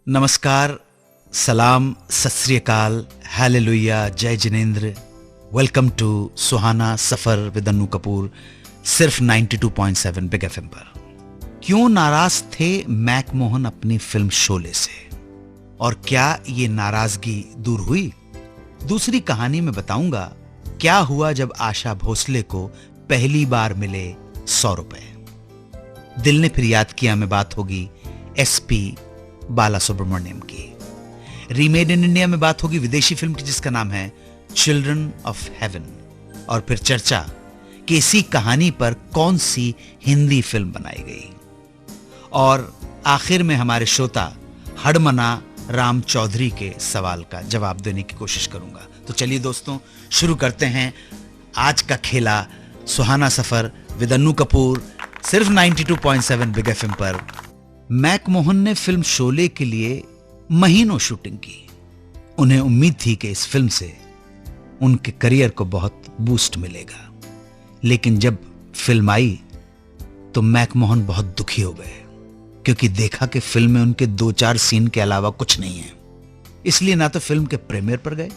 नमस्कार, सलाम, सत श्री अकाल, हालेलुया, जय जिनेंद्र। Welcome to Suhana Safar with Annu Kapoor, सिर्फ 92.7 बिग एफएम पर। क्यों नाराज थे मैक मोहन अपनी फिल्म शोले से, और क्या ये नाराजगी दूर हुई? दूसरी कहानी में बताऊंगा क्या हुआ जब आशा भोसले को पहली बार मिले 100 रुपए। दिल ने फिर याद किया में बात होगी एसपी बाला सुब्रमण्यम की। रीमेड इन इंडिया में बात होगी विदेशी फिल्म की जिसका नाम है चिल्ड्रन ऑफ हेवन। और फिर चर्चा कि इसी कहानी पर कौन सी हिंदी फिल्म बनाई गई। और आखिर में हमारे श्रोता हड़मना राम चौधरी के सवाल का जवाब देने की कोशिश करूंगा। तो चलिए दोस्तों, शुरू करते हैं आज का खेला सुहाना सफर विद अन्नू कपूर, सिर्फ 92.7 बिग एफएम पर। मैक मोहन ने फिल्म शोले के लिए महीनों शूटिंग की। उन्हें उम्मीद थी कि इस फिल्म से उनके करियर को बहुत बूस्ट मिलेगा, लेकिन जब फिल्म आई तो मैक मोहन बहुत दुखी हो गए, क्योंकि देखा कि फिल्म में उनके 2-4 सीन के अलावा कुछ नहीं है। इसलिए ना तो फिल्म के प्रीमियर पर गए,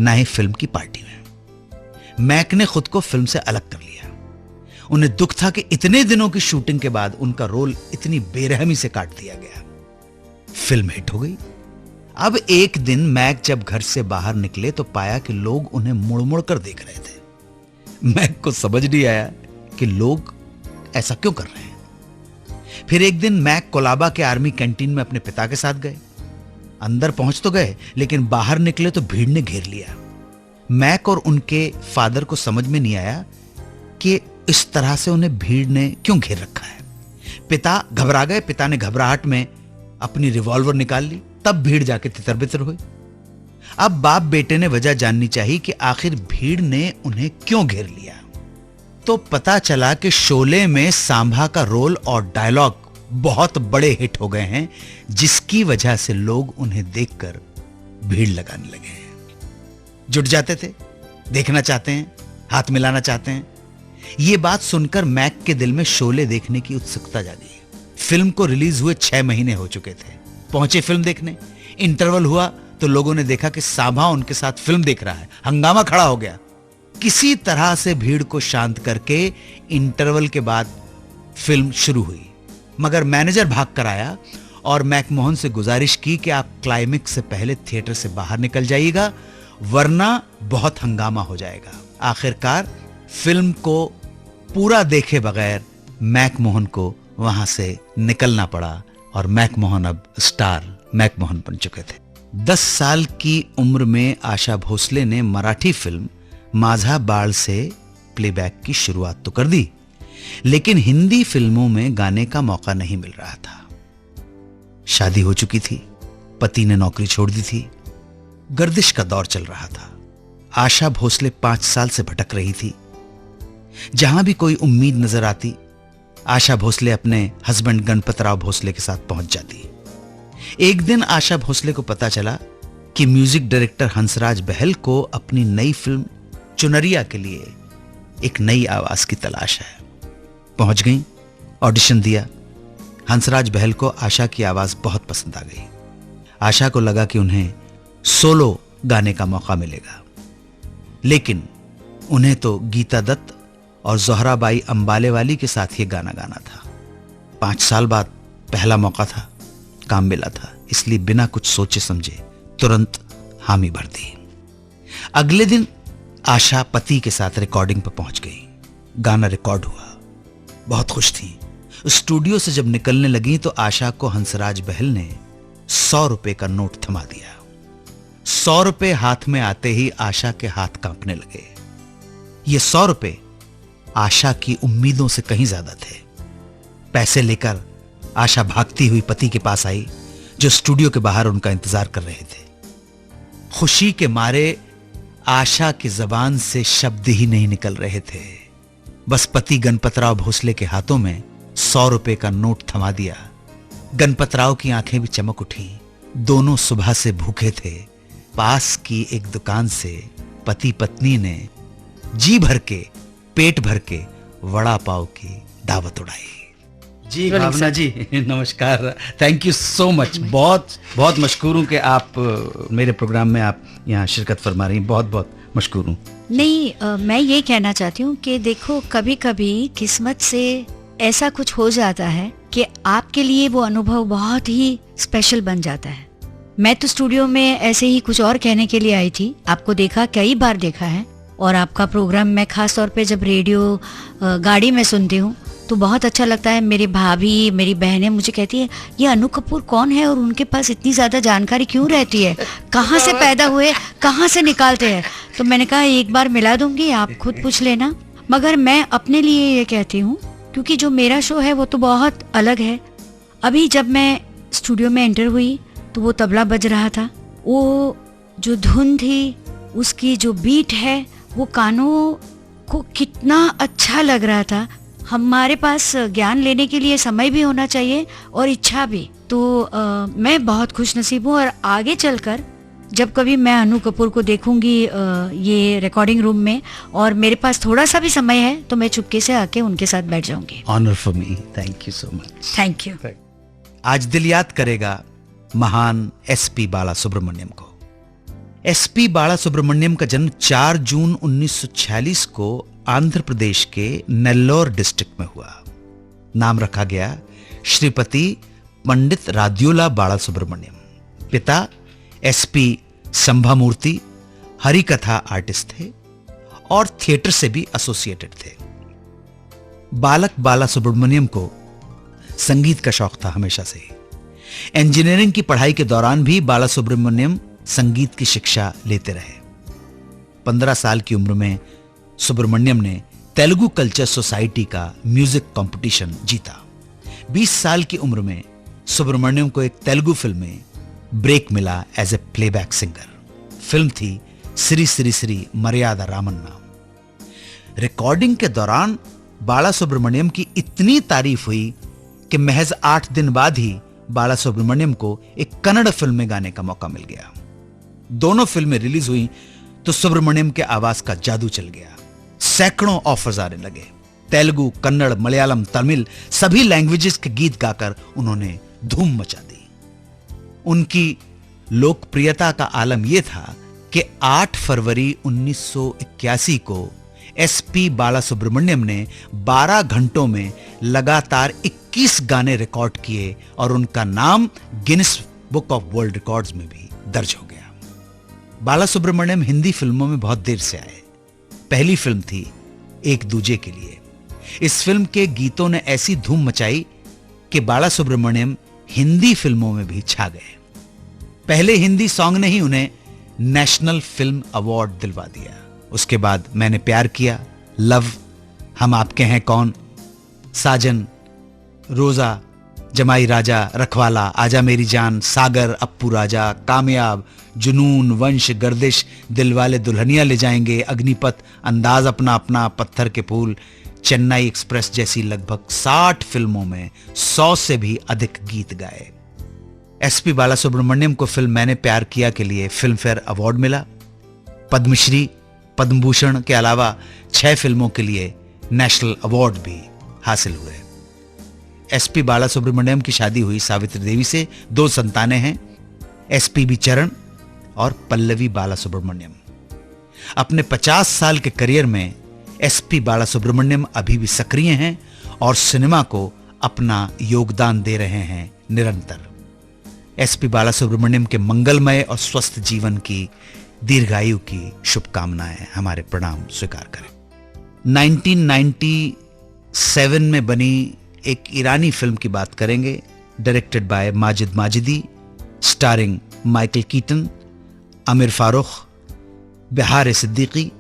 ना ही फिल्म की पार्टी में। मैक ने खुद को फिल्म से अलग कर लिया। उन्हें दुख था कि इतने दिनों की शूटिंग के बाद उनका रोल इतनी बेरहमी से काट दिया गया। फिल्म हिट हो गई। अब एक दिन मैक जब घर से बाहर निकले तो पाया कि लोग उन्हें मुड़ मुड़ कर देख रहे थे। मैक को समझ नहीं आया कि लोग ऐसा क्यों कर रहे हैं। फिर एक दिन मैक कोलाबा के आर्मी कैंटीन में अपने पिता के साथ गए। अंदर पहुंच तो गए, लेकिन बाहर निकले तो भीड़ ने घेर लिया। मैक और उनके फादर को समझ में नहीं आया कि इस तरह से उन्हें भीड़ ने क्यों घेर रखा है। पिता घबरा गए। पिता ने घबराहट में अपनी रिवॉल्वर निकाल ली। तब भीड़ जाके तितर बितर हुई। अब बाप बेटे ने वजह जाननी चाहिए कि आखिर भीड़ ने उन्हें क्यों घेर लिया। तो पता चला कि शोले में सांभा का रोल और डायलॉग बहुत बड़े हिट हो गए हैं, जिसकी वजह से लोग उन्हें देखकर भीड़ लगाने लगे हैं। जुट जाते थे, देखना चाहते हैं, हाथ मिलाना चाहते हैं। यह बात सुनकर मैक के दिल में शोले देखने की उत्सुकता जागी। फिल्म को रिलीज हुए 6 महीने हो चुके थे। पहुंचे फिल्म देखने, इंटरवल हुआ तो लोगों ने देखा कि सांभा उनके साथ फिल्म देख रहा है। हंगामा खड़ा हो गया। किसी तरह से भीड़ को शांत करके इंटरवल के बाद फिल्म शुरू हुई, मगर मैनेजर भाग कर आया और मैक मोहन से गुजारिश की कि आप क्लाइमेक्स से पहले थिएटर से बाहर निकल जाइएगा, वरना बहुत हंगामा हो जाएगा। आखिरकार फिल्म को पूरा देखे बगैर मैक मोहन को वहां से निकलना पड़ा और मैक मोहन अब स्टार मैक मोहन बन चुके थे। 10 साल की उम्र में आशा भोसले ने मराठी फिल्म माझा बाळ से प्लेबैक की शुरुआत तो कर दी, लेकिन हिंदी फिल्मों में गाने का मौका नहीं मिल रहा था। शादी हो चुकी थी, पति ने नौकरी छोड़ दी थी, गर्दिश का दौर चल रहा था। आशा भोसले 5 साल से भटक रही थी। जहां भी कोई उम्मीद नजर आती, आशा भोसले अपने हस्बैंड गणपतराव भोसले के साथ पहुंच जाती। एक दिन आशा भोसले को पता चला कि म्यूजिक डायरेक्टर हंसराज बहल को अपनी नई फिल्म चुनरिया के लिए एक नई आवाज की तलाश है। पहुंच गई, ऑडिशन दिया। हंसराज बहल को आशा की आवाज बहुत पसंद आ गई। आशा को लगा कि उन्हें सोलो गाने का मौका मिलेगा, लेकिन उन्हें तो गीता दत्त और जोहराबाई अंबालेवाली के साथ ये गाना गाना था। 5 साल बाद पहला मौका था, काम मिला था, इसलिए बिना कुछ सोचे समझे तुरंत हामी भर दी। अगले दिन आशा पति के साथ रिकॉर्डिंग पर पहुंच गई। गाना रिकॉर्ड हुआ, बहुत खुश थी। स्टूडियो से जब निकलने लगी तो आशा को हंसराज बहल ने 100 रुपए का नोट थमा दिया। 100 रुपए हाथ में आते ही आशा के हाथ कांपने लगे। ये 100 रुपए आशा की उम्मीदों से कहीं ज्यादा थे। पैसे लेकर आशा भागती हुई पति के पास आई, जो स्टूडियो के बाहर उनका इंतजार कर रहे थे। खुशी के मारे आशा की जबान से शब्द ही नहीं निकल रहे थे। बस पति गणपतराव भोसले के हाथों में 100 रुपए का नोट थमा दिया। गणपतराव की आंखें भी चमक उठी। दोनों सुबह से भूखे थे। पास की एक दुकान से पति पत्नी ने जी भर के, पेट भर के वड़ा पाव की दावत उड़ाई। जी रोलिंग भावना सर। जी नमस्कार, थैंक यू सो मच। बहुत बहुत मशकूर हूँ कि आप मेरे प्रोग्राम में आप यहाँ शिरकत फरमा रही हैं। बहुत बहुत मशकूर हूँ। नहीं, मैं ये कहना चाहती हूँ कि देखो, कभी कभी किस्मत से ऐसा कुछ हो जाता है कि आपके लिए वो अनुभव बहुत ही स्पेशल बन जाता है। मैं तो स्टूडियो में ऐसे ही कुछ और कहने के लिए आई थी, आपको देखा, कई बार देखा है, और आपका प्रोग्राम मैं खास तौर पे जब रेडियो गाड़ी में सुनती हूँ तो बहुत अच्छा लगता है। मेरी भाभी, मेरी बहनें मुझे कहती है, ये अनु कपूर कौन है और उनके पास इतनी ज़्यादा जानकारी क्यों रहती है, कहाँ से पैदा हुए, कहाँ से निकालते हैं। तो मैंने कहा एक बार मिला दूंगी, आप खुद पूछ लेना। मगर मैं अपने लिए ये कहती हूँ, क्योंकि जो मेरा शो है वो तो बहुत अलग है। अभी जब मैं स्टूडियो में एंटर हुई तो वो तबला बज रहा था, वो जो धुन थी, उसकी जो बीट है, वो कानों को कितना अच्छा लग रहा था। हमारे पास ज्ञान लेने के लिए समय भी होना चाहिए और इच्छा भी। तो मैं बहुत खुश नसीब हूँ, और आगे चलकर जब कभी मैं अनु कपूर को देखूंगी ये रिकॉर्डिंग रूम में और मेरे पास थोड़ा सा भी समय है तो मैं चुपके से आके उनके साथ बैठ जाऊंगी। Honour for me, thank you so much. Thank you. आज दिल याद करेगा महान एसपी बाला सुब्रमण्यम को। एसपी बाला सुब्रमण्यम का जन्म 4 जून 1946 को आंध्र प्रदेश के नेल्लोर डिस्ट्रिक्ट में हुआ। नाम रखा गया श्रीपति पंडित रादियोला बाला सुब्रमण्यम। पिता एसपी संभामूर्ति हरिकथा आर्टिस्ट थे और थिएटर से भी एसोसिएटेड थे। बालक बाला सुब्रमण्यम को संगीत का शौक था हमेशा से ही। इंजीनियरिंग की पढ़ाई के दौरान भी बाला सुब्रमण्यम संगीत की शिक्षा लेते रहे। 15 साल की उम्र में सुब्रमण्यम ने तेलुगु कल्चर सोसाइटी का म्यूजिक कंपटीशन जीता। 20 साल की उम्र में सुब्रमण्यम को एक तेलुगु फिल्म में ब्रेक मिला as a playback singer. Film थी श्री श्री श्री मर्यादा रामन्ना। रिकॉर्डिंग के दौरान बाला सुब्रमण्यम की इतनी तारीफ हुई कि महज 8 दिन बाद ही बाला सुब्रमण्यम को एक कन्नड़ फिल्म में गाने का मौका मिल गया। दोनों फिल्में रिलीज हुई तो सुब्रमण्यम के आवाज का जादू चल गया। सैकड़ों ऑफर्स आने लगे। तेलुगु, कन्नड़, मलयालम, तमिल सभी लैंग्वेजेस के गीत गाकर उन्होंने धूम मचा दी। उनकी लोकप्रियता का आलम यह था कि 8 फरवरी 1981 को एसपी बाला सुब्रमण्यम ने 12 घंटों में लगातार 21 गाने रिकॉर्ड किए और उनका नाम Guinness book of world records में भी दर्ज हो गया। बाला सुब्रमण्यम हिंदी फिल्मों में बहुत देर से आए। पहली फिल्म थी एक दूजे के लिए। इस फिल्म के गीतों ने ऐसी धूम मचाई कि बाला सुब्रमण्यम हिंदी फिल्मों में भी छा गए। पहले हिंदी सॉन्ग ने ही उन्हें नेशनल फिल्म अवार्ड दिलवा दिया। उसके बाद मैंने प्यार किया, लव, हम आपके हैं कौन, साजन, रोजा, जमाई राजा, रखवाला, आजा मेरी जान, सागर, अप्पू राजा, कामयाब, जुनून, वंश, गर्दिश, दिलवाले दुल्हनिया ले जाएंगे, अग्निपथ, अंदाज अपना अपना, पत्थर के फूल, चेन्नई एक्सप्रेस जैसी लगभग 60 फिल्मों में 100 से भी अधिक गीत गाए। एसपी बाला सुब्रमण्यम को फिल्म मैंने प्यार किया के लिए फिल्म फेयर अवार्ड मिला। पद्मश्री, पद्म भूषण के अलावा 6 फिल्मों के लिए नेशनल अवार्ड भी हासिल हुए। एसपी बाला सुब्रमण्यम की शादी हुई सावित्री देवी से। 2 संतानें हैं, एसपीबी चरण और पल्लवी बाला सुब्रमण्यम। अपने 50 साल के करियर में एसपी बाला सुब्रमण्यम अभी भी सक्रिय हैं और सिनेमा को अपना योगदान दे रहे हैं निरंतर। एसपी बाला सुब्रमण्यम के मंगलमय और स्वस्थ जीवन की दीर्घायु की शुभकामनाएं, हमारे प्रणाम स्वीकार करें। 1997 में बनी एक ईरानी फिल्म की बात करेंगे, directed by Majid Majidi, starring Michael Keaton, Amir Farrokh, Bahare Seddiqi,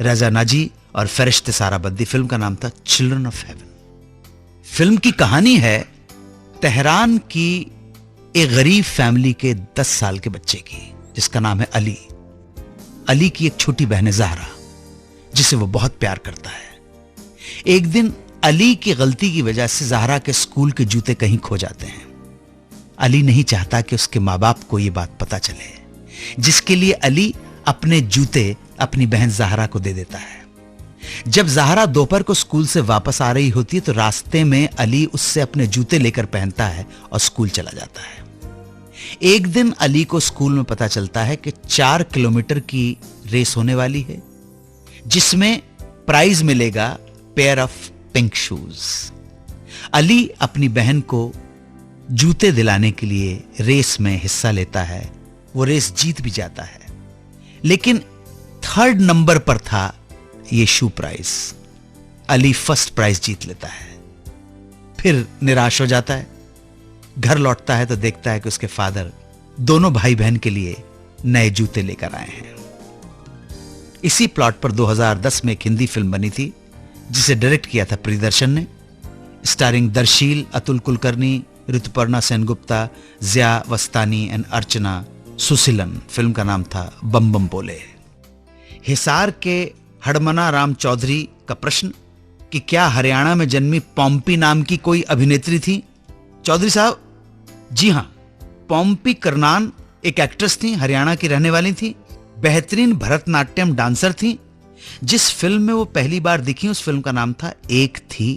Reza Naji और फरिश्ते साराबद्दी। फिल्म का नाम था चिल्ड्रन ऑफ हेवन। फिल्म की कहानी है तेहरान की एक गरीब फैमिली के 10 साल के बच्चे की, जिसका नाम है अली। अली की एक छोटी बहन है ज़हरा, जिसे वो बहुत प्यार करता है। एक दिन अली की गलती की वजह से ज़हरा के स्कूल के जूते कहीं खो जाते हैं। अली नहीं चाहता कि उसके माँ बाप को यह बात पता चले, जिसके लिए अली अपने जूते अपनी बहन ज़हरा को दे देता है। जब ज़हरा दोपहर को स्कूल से वापस आ रही होती है तो रास्ते में अली उससे अपने जूते लेकर पहनता है और स्कूल चला जाता है। एक दिन अली को स्कूल में पता चलता है कि 4 किलोमीटर की रेस होने वाली है जिसमें प्राइज मिलेगा pair of pink shoes. Ali अपनी बहन को जूते दिलाने के लिए रेस में हिस्सा लेता है। वो रेस जीत भी जाता है, लेकिन 3rd नंबर पर था ये शू प्राइज। अली फर्स्ट प्राइज जीत लेता है। फिर निराश हो जाता है। घर लौटता है तो देखता है कि उसके फादर दोनों भाई बहन के लिए नए जूते लेकर आए हैं। इसी प्लॉट पर 2010 में एक हिंदी फिल्म बनी थी जिसे डायरेक्ट किया था प्रियदर्शन ने, starring Darsheel, Atul Kulkarni, Rituparna Sengupta, Jiya Vastani and Archana Susheelan. Film का नाम था बम बम बोले। हिसार के हड़मना राम चौधरी का प्रश्न कि क्या हरियाणा में जन्मी पॉम्पी नाम की कोई अभिनेत्री थी? चौधरी साहब, जी हां, पॉम्पी करनान एक एक्ट्रेस थी, हरियाणा की रहने वाली थी, बेहतरीन भरतनाट्यम डांसर थी। जिस फिल्म में वो पहली बार दिखी उस फिल्म का नाम था एक थी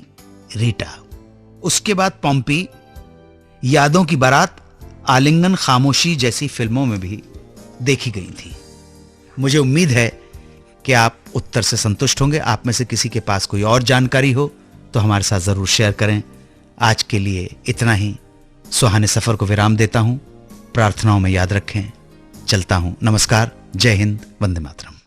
रीटा। उसके बाद पॉम्पी यादों की बारात, आलिंगन, खामोशी जैसी फिल्मों में भी देखी गई थी। मुझे उम्मीद है कि आप उत्तर से संतुष्ट होंगे। आप में से किसी के पास कोई और जानकारी हो तो हमारे साथ जरूर शेयर करें। आज के लिए इतना ही। सुहाने सफर को विराम देता हूं। प्रार्थनाओं में याद रखें। चलता हूं। नमस्कार, जय हिंद, वंदे मातरम।